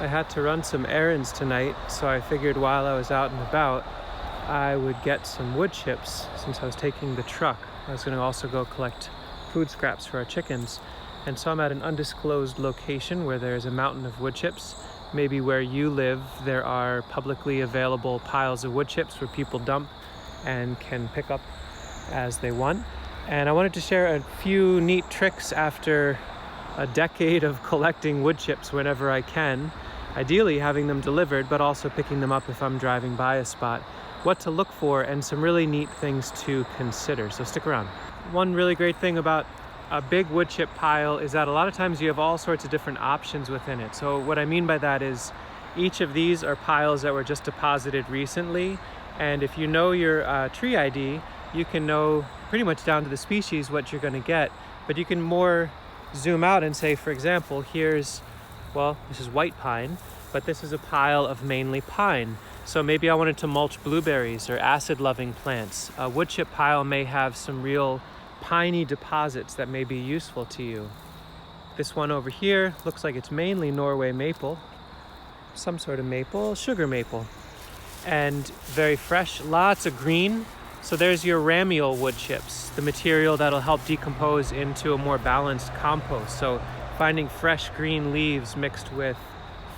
I had to run some errands tonight, so I figured while I was out and about, I would get some wood chips since I was taking the truck. I was going to also go collect food scraps for our chickens. And so I'm at an undisclosed location where there's a mountain of wood chips. Maybe where you live, there are publicly available piles of wood chips where people dump and can pick up as they want. And I wanted to share a few neat tricks after a decade of collecting wood chips whenever I can. Ideally having them delivered, but also picking them up if I'm driving by a spot. What to look for and some really neat things to consider. So stick around. One really great thing about a big wood chip pile is that a lot of times you have all sorts of different options within it. So what I mean by that is each of these are piles that were just deposited recently. And if you know your tree ID, you can know pretty much down to the species what you're going to get. But you can more zoom out and say, for example, this is white pine, but this is a pile of mainly pine. So maybe I wanted to mulch blueberries or acid-loving plants. A wood chip pile may have some real piney deposits that may be useful to you. This one over here looks like it's mainly Norway maple, some sort of maple, sugar maple, and very fresh, lots of green. So there's your ramial wood chips, the material that'll help decompose into a more balanced compost. So finding fresh green leaves mixed with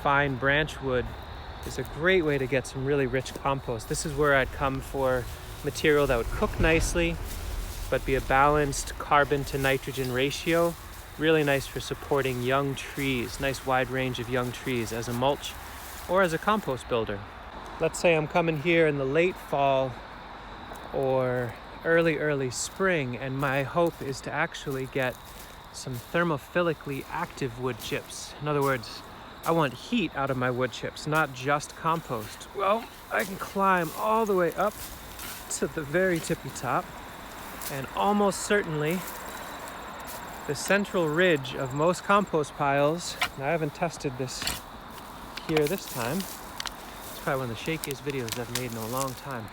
fine branch wood is a great way to get some really rich compost. This is where I'd come for material that would cook nicely, but be a balanced carbon to nitrogen ratio. Really nice for supporting young trees, nice wide range of young trees as a mulch or as a compost builder. Let's say I'm coming here in the late fall or early spring, and my hope is to actually get some thermophilically active wood chips. In other words, I want heat out of my wood chips, not just compost. Well, I can climb all the way up to the very tippy top, and almost certainly the central ridge of most compost piles. Now, I haven't tested this here this time. It's probably one of the shakiest videos I've made in a long time.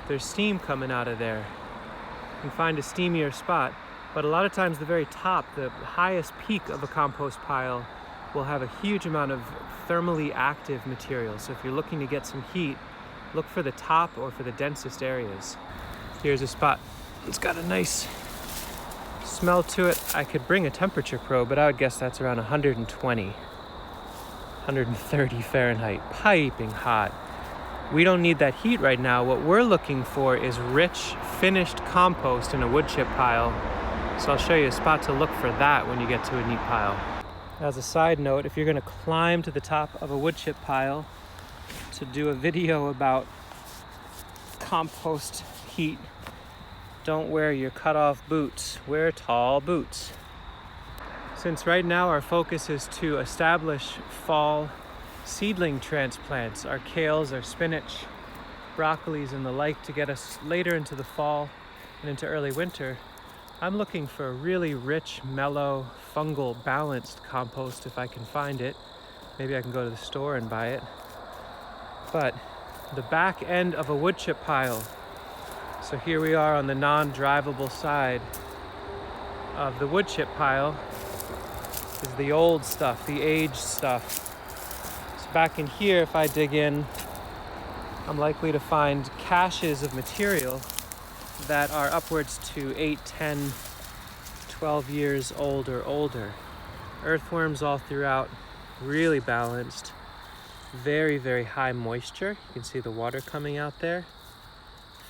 There's steam coming out of there. You can find a steamier spot, but a lot of times the very top, the highest peak of a compost pile will have a huge amount of thermally active material. So if you're looking to get some heat, look for the top or for the densest areas. Here's a spot. It's got a nice smell to it. I could bring a temperature probe, but I would guess that's around 120, 130 Fahrenheit, piping hot. We don't need that heat right now. What we're looking for is rich, finished compost in a wood chip pile. So I'll show you a spot to look for that when you get to a neat pile. As a side note, if you're gonna climb to the top of a wood chip pile to do a video about compost heat, don't wear your cut-off boots, wear tall boots. Since right now our focus is to establish fall seedling transplants, our kales, our spinach, broccolis, and the like, to get us later into the fall and into early winter, I'm looking for a really rich, mellow, fungal, balanced compost if I can find it. Maybe I can go to the store and buy it. But the back end of a wood chip pile, so here we are on the non-drivable side of the wood chip pile, is the old stuff, the aged stuff. So back in here, if I dig in, I'm likely to find caches of material that are upwards to 8, 10, 12 years old or older. Earthworms all throughout, really balanced, very, very high moisture. You can see the water coming out there.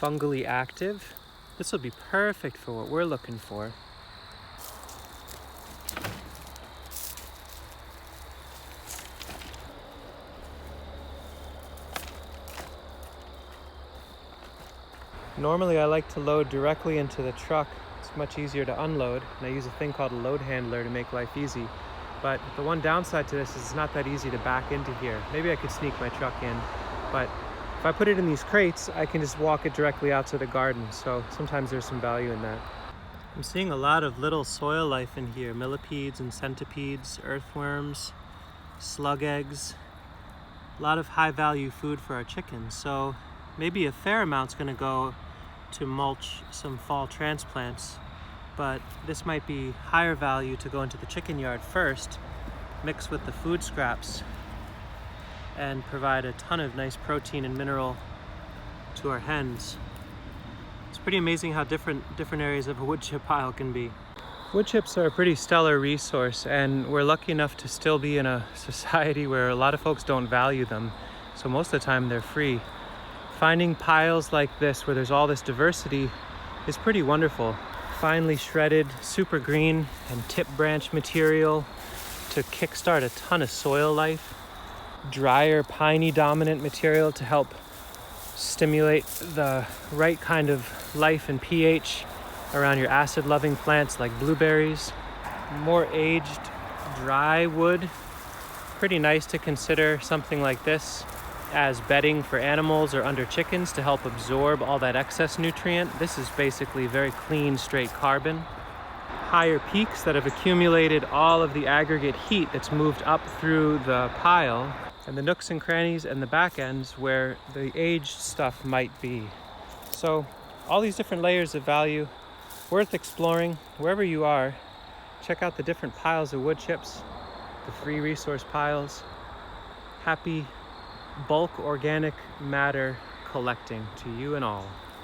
Fungally active. This will be perfect for what we're looking for. Normally I like to load directly into the truck. It's much easier to unload, and I use a thing called a load handler to make life easy. But the one downside to this is it's not that easy to back into here. Maybe I could sneak my truck in, but if I put it in these crates, I can just walk it directly out to the garden. So sometimes there's some value in that. I'm seeing a lot of little soil life in here. Millipedes and centipedes, earthworms, slug eggs. A lot of high value food for our chickens. So maybe a fair amount's gonna go to mulch some fall transplants, but this might be higher value to go into the chicken yard first mix with the food scraps and provide a ton of nice protein and mineral to our hens. It's pretty amazing how different areas of a wood chip pile can be. Wood chips are a pretty stellar resource, and we're lucky enough to still be in a society where a lot of folks don't value them, so most of the time they're free. Finding piles like this where there's all this diversity is pretty wonderful. Finely shredded, super green and tip branch material to kickstart a ton of soil life. Drier, piney dominant material to help stimulate the right kind of life and pH around your acid-loving plants like blueberries. More aged, dry wood. Pretty nice to consider something like this as bedding for animals or under chickens to help absorb all that excess nutrient. This is basically very clean, straight carbon. Higher peaks that have accumulated all of the aggregate heat that's moved up through the pile, and the nooks and crannies and the back ends where the aged stuff might be. So all these different layers of value, worth exploring. Wherever you are, check out the different piles of wood chips, the free resource piles. Happy bulk organic matter collecting to you and all.